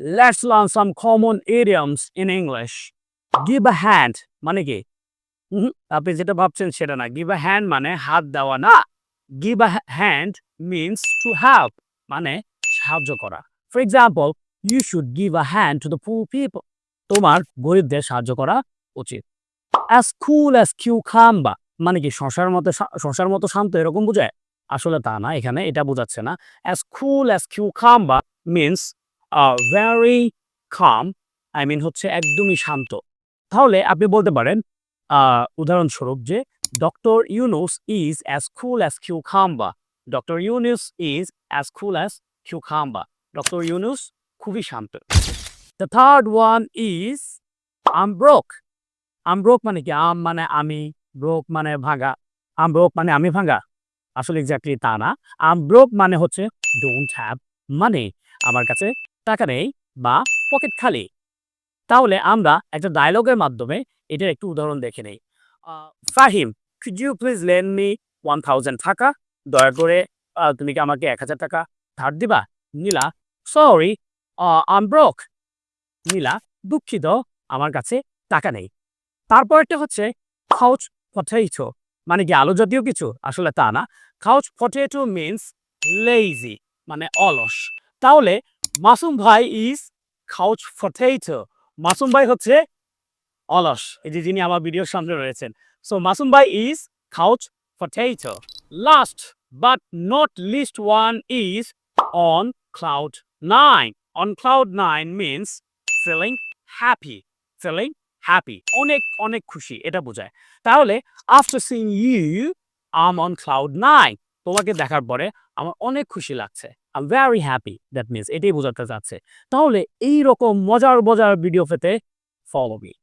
Let's learn some common idioms in English. Give a hand মানে কি? আপনি যেটা ভাবছেন সেটা না। Give a hand মানে হাত দেওয়া না। Give a hand means to help মানে সাহায্য করা। For example, you should give a hand to the poor people. তোমার গরিবদের সাহায্য করা উচিত। As cool as cucumber মানে কি শসার মতো শান্ত এরকম বোঝায়? আসলে তা না, এখানে এটা বোঝাচ্ছে না। As cool as cucumber means very calm, I mean হচ্ছে একদমই শান্ত। তাহলে আপনি বলতে পারেন উদাহরণস্বরূপ যে doctor Yunus is as cool as cucumber. Doctor Yunus is as cool as cucumber. Doctor Yunus খুবই শান্ত। The third one is I'm broke. I'm broke মানে কি? মানে আমি, broke মানে ভাঙা। I'm broke মানে আমি ভাঙা? আসলে এক্স্যাক্টলি তা না। I'm broke মানে হচ্ছে don't have money. আমার কাছে টাকা নেই বা পকেট খালি। তাহলে আমরা একটা ডায়ালগের মাধ্যমে এটার একটু উদাহরণ দেখে নেই। Fahim, could you please lend me 1000 টাকা? দয়া করে তুমি কি আমাকে 1000 টাকা ধার দিবা? নীলা, sorry, I'm broke. নীলা, দুঃখিত, আমার কাছে টাকা নেই। তারপরটা হচ্ছে couch potato মানে কি আলু জাতীয় কিছু? আসলে তা না। couch potato means lazy মানে অলস। তাহলে মাসুম ভাই is couch potato. মাসুম ভাই হচ্ছে অলস। এই যে যিনি আমার ভিডিওর সামনে রয়েছেন। So মাসুম ভাই is couch potato. Last but not least one is on cloud 9. On cloud 9 means feeling happy. Feeling happy. অনেক অনেক খুশি এটা বোঝায়। তাহলে after seeing you, I'm on cloud 9. তোমাকে দেখার পরে আমার অনেক খুশি লাগছে। I'm very happy. That means এটাই বোঝাতে চাচ্ছে। তাহলে এই রকম মজার মজার ভিডিও পেতে follow me.